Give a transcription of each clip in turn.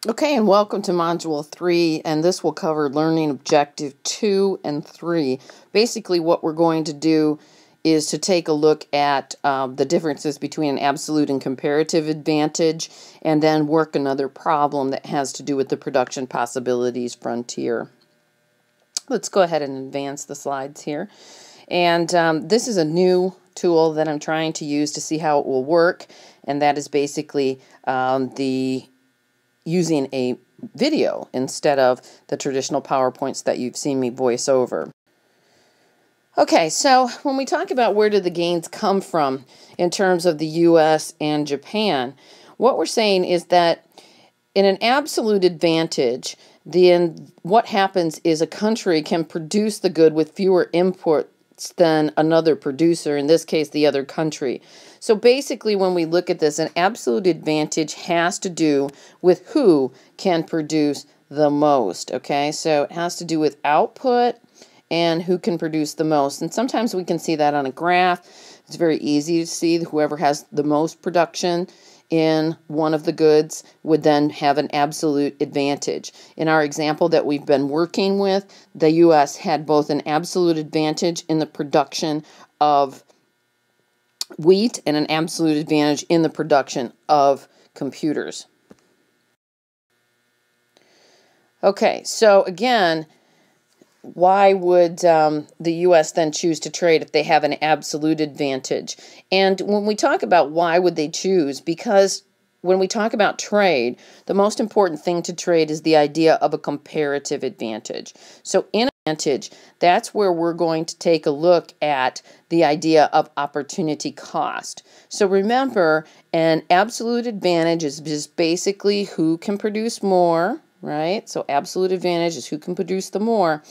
Okay, and welcome to Module 3, and this will cover Learning Objective 2 and 3. Basically, what we're going to do is to take a look at the differences between an absolute and comparative advantage, and then work another problem that has to do with the production possibilities frontier. Let's go ahead and advance the slides here. And this is a new tool that I'm trying to use to see how it will work, and that is basically using a video instead of the traditional PowerPoints that you've seen me voice over. Okay, so when we talk about where do the gains come from in terms of the U.S. and Japan, what we're saying is that in an absolute advantage, then what happens is a country can produce the good with fewer inputs than another producer, in this case the other country. So basically when we look at this, an absolute advantage has to do with who can produce the most, okay? So it has to do with output and who can produce the most. And sometimes we can see that on a graph. It's very easy to see whoever has the most production in one of the goods would then have an absolute advantage. In our example that we've been working with, the U.S. had both an absolute advantage in the production of wheat and an absolute advantage in the production of computers. Okay, so again, why would the U.S. then choose to trade if they have an absolute advantage? And when we talk about why would they choose, because when we talk about trade, the most important thing to trade is the idea of a comparative advantage. So in advantage, that's where we're going to take a look at the idea of opportunity cost. So remember, an absolute advantage is just basically who can produce more, right? So absolute advantage is who can produce the more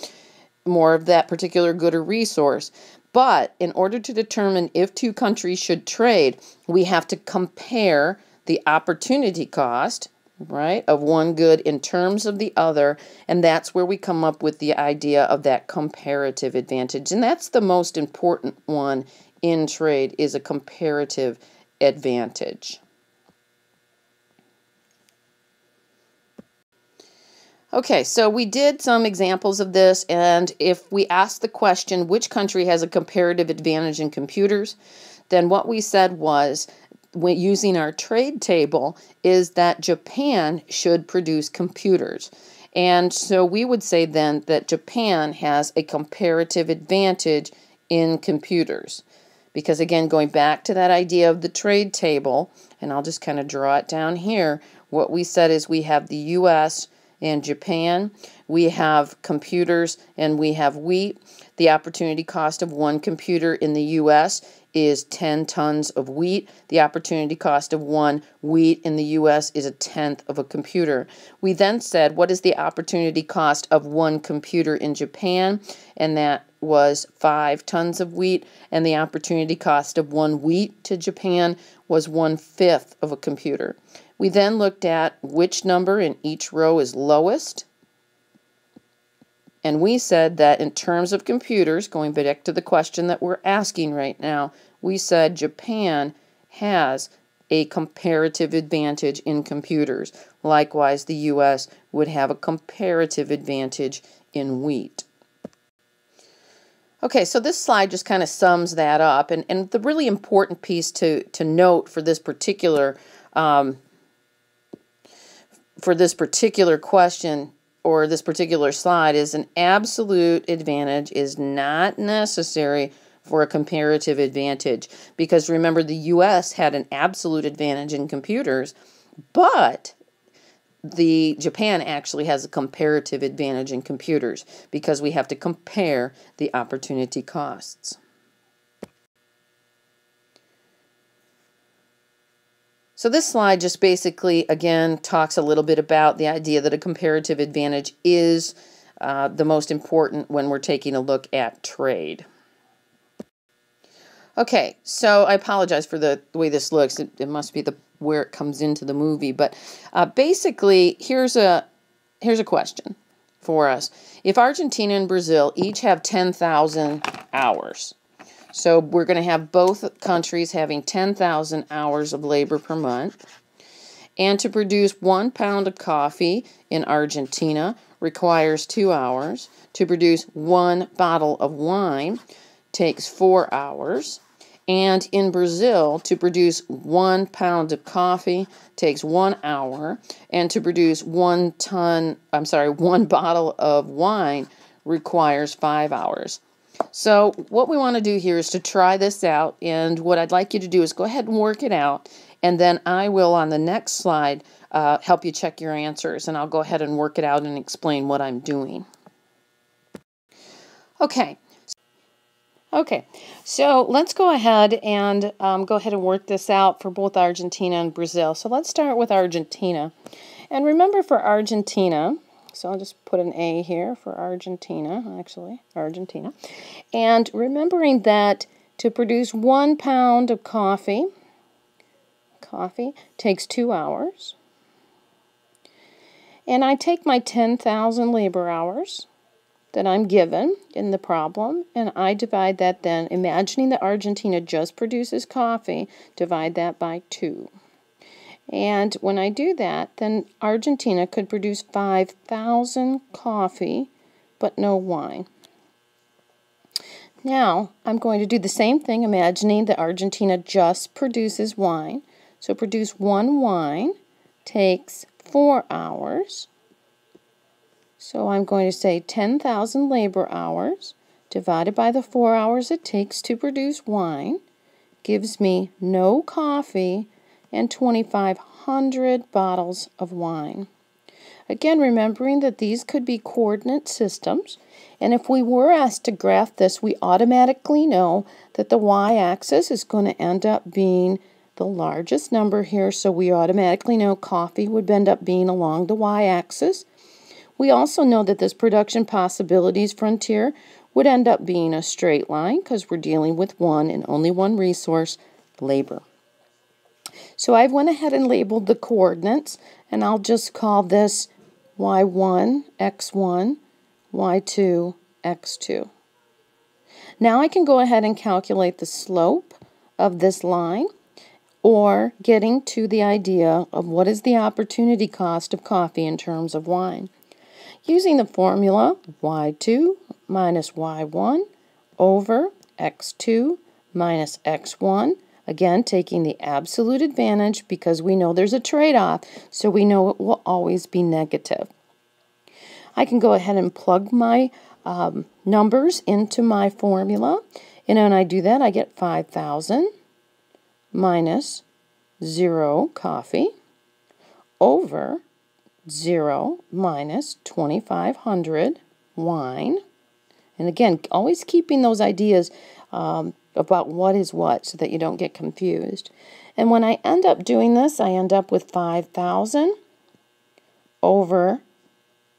of that particular good or resource. But in order to determine if two countries should trade, we have to compare the opportunity cost, right, of one good in terms of the other, and that's where we come up with the idea of that comparative advantage. And that's the most important one in trade, is a comparative advantage. Okay, so we did some examples of this, and if we ask the question, which country has a comparative advantage in computers, then what we said was, when using our trade table, is that Japan should produce computers. And so we would say then that Japan has a comparative advantage in computers. Because again, going back to that idea of the trade table, and I'll just kind of draw it down here, what we said is we have the U.S. and Japan, we have computers, and we have wheat. The opportunity cost of one computer in the U.S. is 10 tons of wheat. The opportunity cost of one wheat in the U.S. is 1/10 of a computer. We then said, what is the opportunity cost of one computer in Japan? And that was 5 tons of wheat. And the opportunity cost of one wheat to Japan was 1/5 of a computer. We then looked at which number in each row is lowest. And we said that in terms of computers, going back to the question that we're asking right now, we said Japan has a comparative advantage in computers. Likewise, the U.S. would have a comparative advantage in wheat. Okay, so this slide just kind of sums that up. And the really important piece to note for this particular question or this particular slide is an absolute advantage is not necessary for a comparative advantage, because remember, the U.S. had an absolute advantage in computers, but Japan actually has a comparative advantage in computers because we have to compare the opportunity costs. So this slide just basically, again, talks a little bit about the idea that a comparative advantage is the most important when we're taking a look at trade. Okay, so I apologize for the way this looks. It must be where it comes into the movie. But basically, here's a question for us. If Argentina and Brazil each have 10,000 hours, so we're going to have both countries having 10,000 hours of labor per month, And to produce 1 pound of coffee in Argentina requires 2 hours. To produce 1 bottle of wine takes 4 hours. And in Brazil, to produce 1 pound of coffee takes 1 hour. And to produce 1 bottle of wine requires 5 hours. So what we want to do here is to try this out, and what I'd like you to do is go ahead and work it out, and then I will, on the next slide, help you check your answers, and I'll go ahead and work it out and explain what I'm doing. Okay, so let's go ahead and work this out for both Argentina and Brazil. So let's start with Argentina. And remember, for Argentina, so I'll just put an A here for Argentina. And remembering that to produce 1 pound of coffee takes 2 hours. And I take my 10,000 labor hours that I'm given in the problem, and I divide that then, imagining that Argentina just produces coffee, divide that by 2. And when I do that, then Argentina could produce 5,000 coffee, but no wine. Now, I'm going to do the same thing, imagining that Argentina just produces wine. So produce 1 wine takes 4 hours. So I'm going to say 10,000 labor hours divided by the 4 hours it takes to produce wine gives me no coffee and 2,500 bottles of wine. Again, remembering that these could be coordinate systems, and if we were asked to graph this, we automatically know that the y-axis is going to end up being the largest number here, so we automatically know coffee would end up being along the y-axis. We also know that this production possibilities frontier would end up being a straight line because we're dealing with one and only one resource, labor. So I've went ahead and labeled the coordinates, and I'll just call this y1, x1, y2, x2. Now I can go ahead and calculate the slope of this line, or getting to the idea of what is the opportunity cost of coffee in terms of wine. Using the formula y2 minus y1 over x2 minus x1, again taking the absolute advantage because we know there's a trade-off, so we know it will always be negative. I can go ahead and plug my numbers into my formula, and when I do that I get 5,000 minus 0 coffee over 0 minus 2,500 wine. And again, always keeping those ideas about what is what so that you don't get confused. And when I end up doing this, I end up with 5,000 over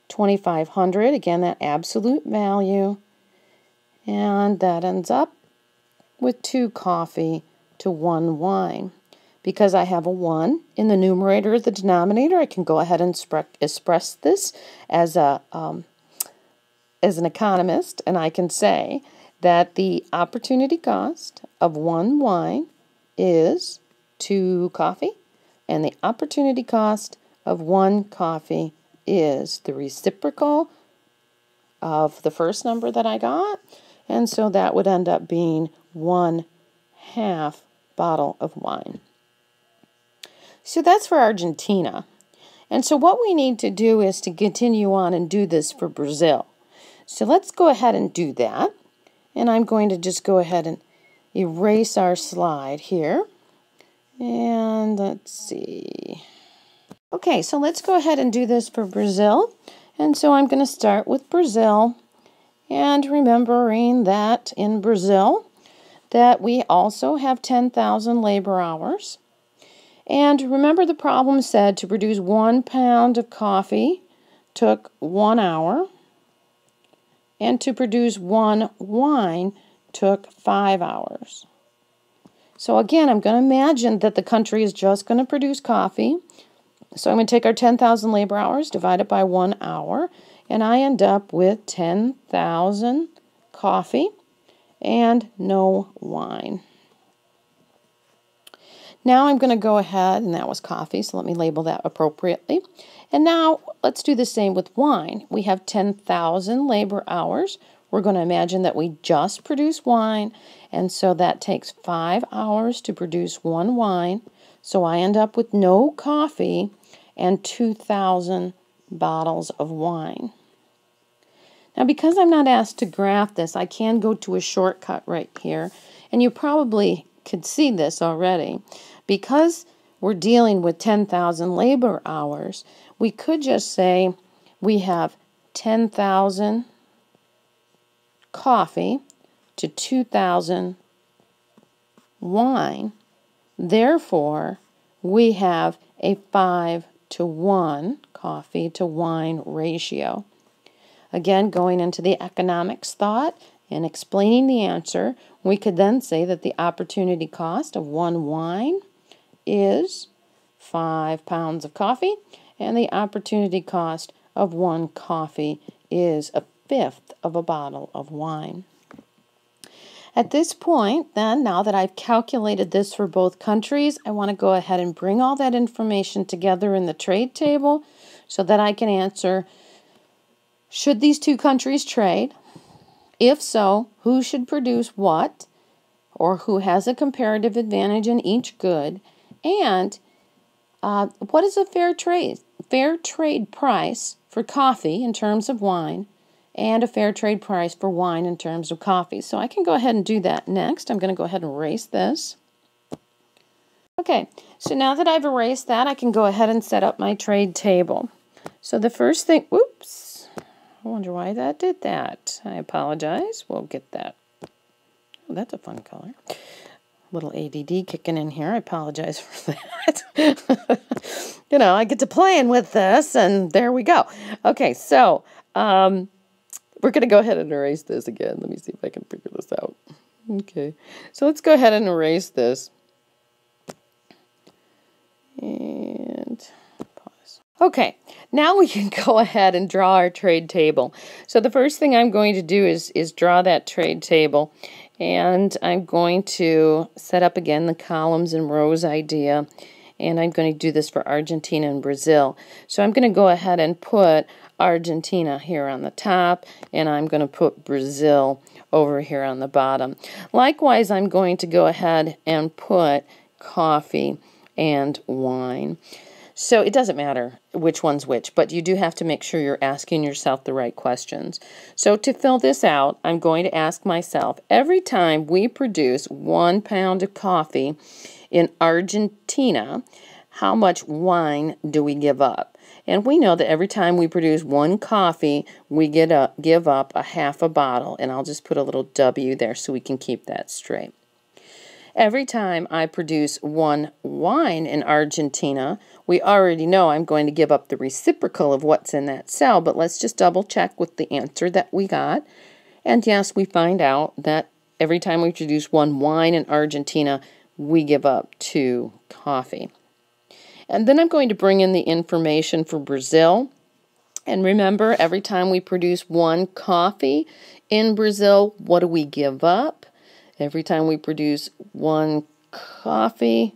2,500. Again, that absolute value. And that ends up with 2 coffee to 1 wine. Because I have a 1 in the numerator or the denominator, I can go ahead and express this as an economist, and I can say that the opportunity cost of 1 wine is 2 coffee, and the opportunity cost of 1 coffee is the reciprocal of the first number that I got, and so that would end up being 1/2 bottle of wine. So that's for Argentina. And so what we need to do is to continue on and do this for Brazil. So let's go ahead and do that. And I'm going to just go ahead and erase our slide here. And let's see. Okay, so let's go ahead and do this for Brazil. And so I'm going to start with Brazil. And remembering that in Brazil, that we also have 10,000 labor hours. And remember, the problem said to produce 1 pound of coffee took 1 hour, and to produce 1 wine took 5 hours. So again, I'm going to imagine that the country is just going to produce coffee. So I'm going to take our 10,000 labor hours, divide it by 1 hour, and I end up with 10,000 coffee and no wine. Now I'm going to go ahead, and that was coffee, so let me label that appropriately. And now let's do the same with wine. We have 10,000 labor hours. We're going to imagine that we just produce wine, and so that takes 5 hours to produce one wine. So I end up with no coffee and 2,000 bottles of wine. Now, because I'm not asked to graph this, I can go to a shortcut right here, and you probably could see this already. Because we're dealing with 10,000 labor hours, we could just say we have 10,000 coffee to 2,000 wine. Therefore, we have a 5-to-1 coffee to wine ratio. Again, going into the economics thought and explaining the answer, we could then say that the opportunity cost of one wine is 5 pounds of coffee, and the opportunity cost of one coffee is 1/5 of a bottle of wine. At this point, then, now that I've calculated this for both countries, I want to go ahead and bring all that information together in the trade table so that I can answer, should these two countries trade? If so, who should produce what, or who has a comparative advantage in each good? And what is a fair trade price for coffee in terms of wine, and a fair trade price for wine in terms of coffee? So I can go ahead and do that next. I'm going to go ahead and erase this. Okay, so now that I've erased that, I can go ahead and set up my trade table. So the first thing, whoops, I wonder why that did that. I apologize. We'll get that. Oh, that's a fun color. Little ADD kicking in here. I apologize for that. You know, I get to playing with this, and there we go. Okay, so we're going to go ahead and erase this again. Let me see if I can figure this out. Okay, so let's go ahead and erase this. And pause. Okay, now we can go ahead and draw our trade table. So the first thing I'm going to do is draw that trade table. And I'm going to set up again the columns and rows idea, and I'm going to do this for Argentina and Brazil. So I'm going to go ahead and put Argentina here on the top, and I'm going to put Brazil over here on the bottom. Likewise, I'm going to go ahead and put coffee and wine. So it doesn't matter which one's which, but you do have to make sure you're asking yourself the right questions. So to fill this out, I'm going to ask myself, every time we produce 1 pound of coffee in Argentina, how much wine do we give up? And we know that every time we produce 1 coffee, we give up 1/2 a bottle. And I'll just put a little W there so we can keep that straight. Every time I produce 1 wine in Argentina, we already know I'm going to give up the reciprocal of what's in that cell, but let's just double check with the answer that we got. And yes, we find out that every time we produce 1 wine in Argentina, we give up 2 coffee. And then I'm going to bring in the information for Brazil. And remember, every time we produce 1 coffee in Brazil, what do we give up? Every time we produce 1 coffee,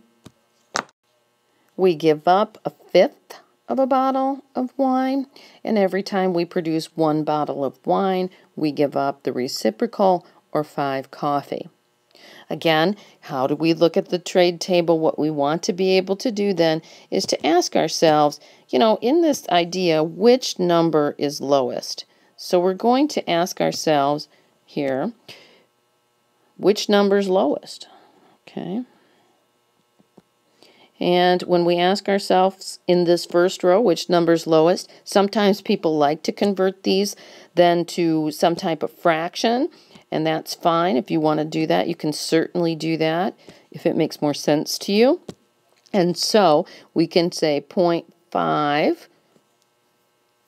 we give up 1/5 of a bottle of wine. And every time we produce 1 bottle of wine, we give up the reciprocal, or 5 coffee. Again, how do we look at the trade table? What we want to be able to do then is to ask ourselves, you know, in this idea, which number is lowest? So we're going to ask ourselves here, which number is lowest? Okay. And when we ask ourselves in this first row, which number is lowest, sometimes people like to convert these then to some type of fraction, and that's fine. If you want to do that, you can certainly do that if it makes more sense to you. And so we can say 0.5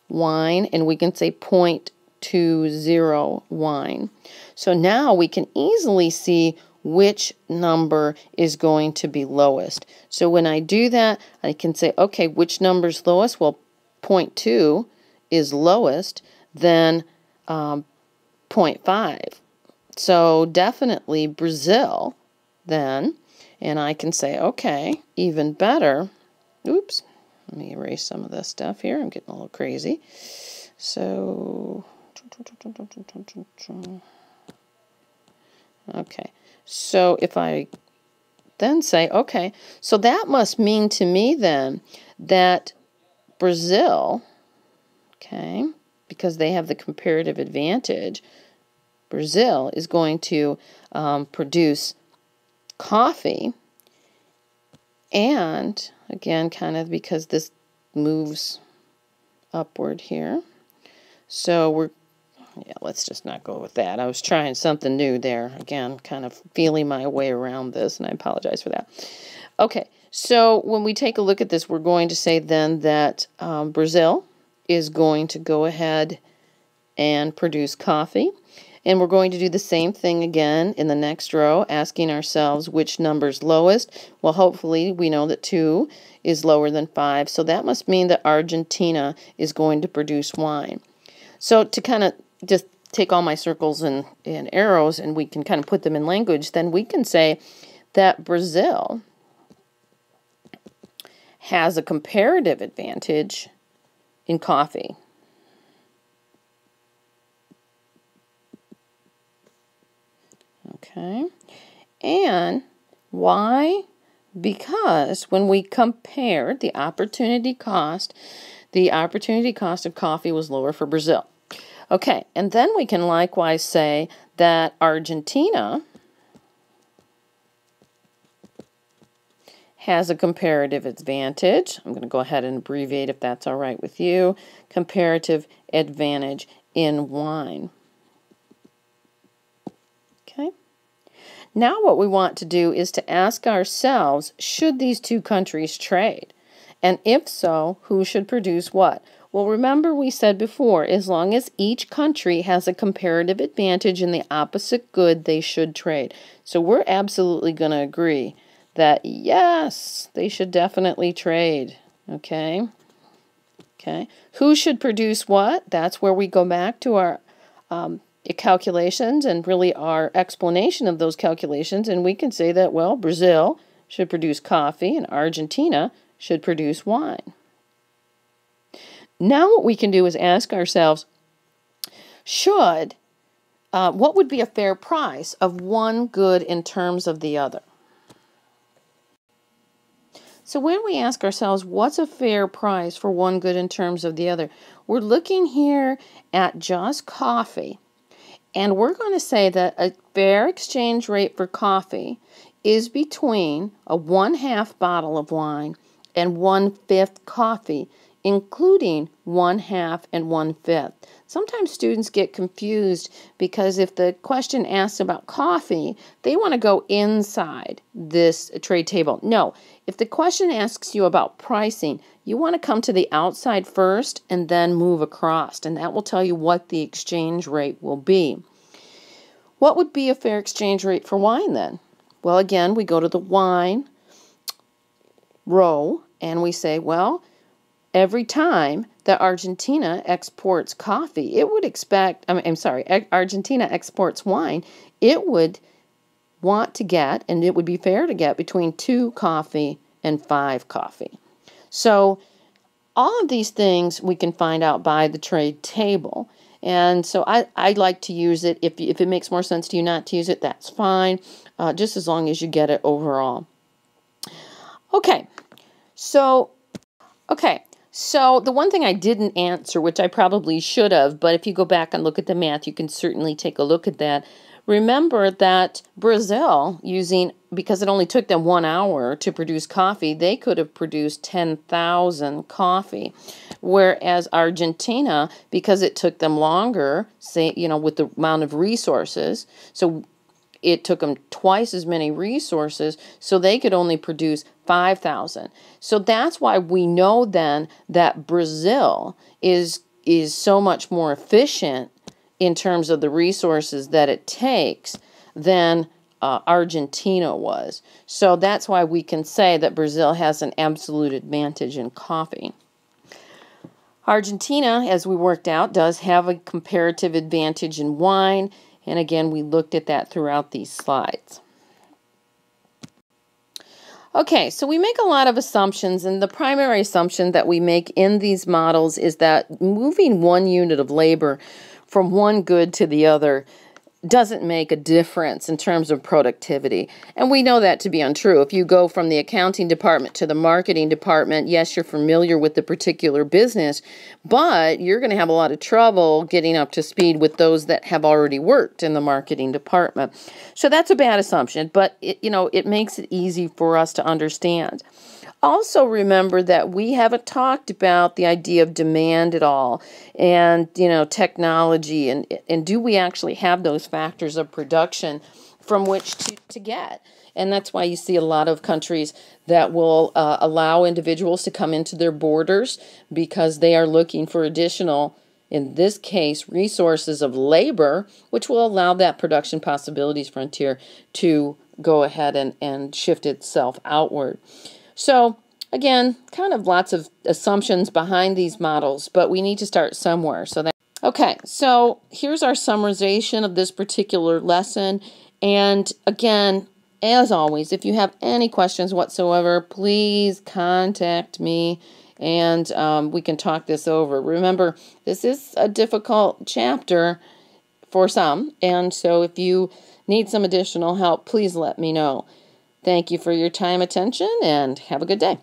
wine, and we can say 0.20 wine. So now we can easily see which number is going to be lowest. So when I do that, I can say, okay, which number is lowest? Well, 0.2 is lowest, then 0.5. So definitely Brazil then. And I can say, okay, even better. Oops, let me erase some of this stuff here. I'm getting a little crazy. So, okay. So if I then say, okay, so that must mean to me then that Brazil, okay, because they have the comparative advantage, Brazil is going to produce coffee, and again, kind of because this moves upward here. So let's just not go with that. I was trying something new there. Again, kind of feeling my way around this, and I apologize for that. Okay, so when we take a look at this, we're going to say then that Brazil is going to go ahead and produce coffee. And we're going to do the same thing again in the next row, asking ourselves which number's lowest. Well, hopefully we know that 2 is lower than 5, so that must mean that Argentina is going to produce wine. So to kind of just take all my circles and arrows and we can kind of put them in language, then we can say that Brazil has a comparative advantage in coffee. Okay, and why? Because when we compared the opportunity cost of coffee was lower for Brazil. Okay, and then we can likewise say that Argentina has a comparative advantage. I'm going to go ahead and abbreviate if that's all right with you. Comparative advantage in wine. Okay. Now what we want to do is to ask ourselves, should these two countries trade? And if so, who should produce what? Well, remember we said before, as long as each country has a comparative advantage in the opposite good, they should trade. So we're absolutely going to agree that yes, they should definitely trade. Okay? Okay. Who should produce what? That's where we go back to our calculations and really our explanation of those calculations, and we can say that, well, Brazil should produce coffee and Argentina should produce wine. Now what we can do is ask ourselves, what would be a fair price of one good in terms of the other? So when we ask ourselves, what's a fair price for one good in terms of the other, we're looking here at just coffee. And we're going to say that a fair exchange rate for coffee is between a 1/2 bottle of wine and 1/5 coffee, including 1/2 and 1/5. Sometimes students get confused because if the question asks about coffee, they want to go inside this trade table. No, if the question asks you about pricing, you want to come to the outside first and then move across, and that will tell you what the exchange rate will be. What would be a fair exchange rate for wine then? Well, again, we go to the wine row and we say, well, every time that Argentina exports coffee, it would expect, Argentina exports wine, it would want to get, and it would be fair to get, between 2 coffee and 5 coffee. So all of these things we can find out by the trade table. And so I like to use it. If it makes more sense to you not to use it, that's fine, just as long as you get it overall. Okay, so the one thing I didn't answer, which I probably should have, but if you go back and look at the math, you can certainly take a look at that. Remember that Brazil, because it only took them 1 hour to produce coffee, they could have produced 10,000 coffee. Whereas Argentina, because it took them longer, with the amount of resources, so it took them twice as many resources, so they could only produce 5,000. So that's why we know then that Brazil is so much more efficient in terms of the resources that it takes than Argentina was. So that's why we can say that Brazil has an absolute advantage in coffee. Argentina, as we worked out, does have a comparative advantage in wine, and again, we looked at that throughout these slides. Okay, so we make a lot of assumptions, and the primary assumption that we make in these models is that moving one unit of labor from one good to the other doesn't make a difference in terms of productivity. And we know that to be untrue. If you go from the accounting department to the marketing department, yes, you're familiar with the particular business, but you're going to have a lot of trouble getting up to speed with those that have already worked in the marketing department. So that's a bad assumption, but it makes it easy for us to understand. Also remember that we haven't talked about the idea of demand at all, and technology, and do we actually have those factors of production from which to get. And that's why you see a lot of countries that will allow individuals to come into their borders because they are looking for additional, in this case, resources of labor, which will allow that production possibilities frontier to go ahead and shift itself outward. So again, kind of lots of assumptions behind these models, but we need to start somewhere. Okay, so here's our summarization of this particular lesson. And again, as always, if you have any questions whatsoever, please contact me and we can talk this over. Remember, this is a difficult chapter for some, and so if you need some additional help, please let me know. Thank you for your time, attention, and have a good day.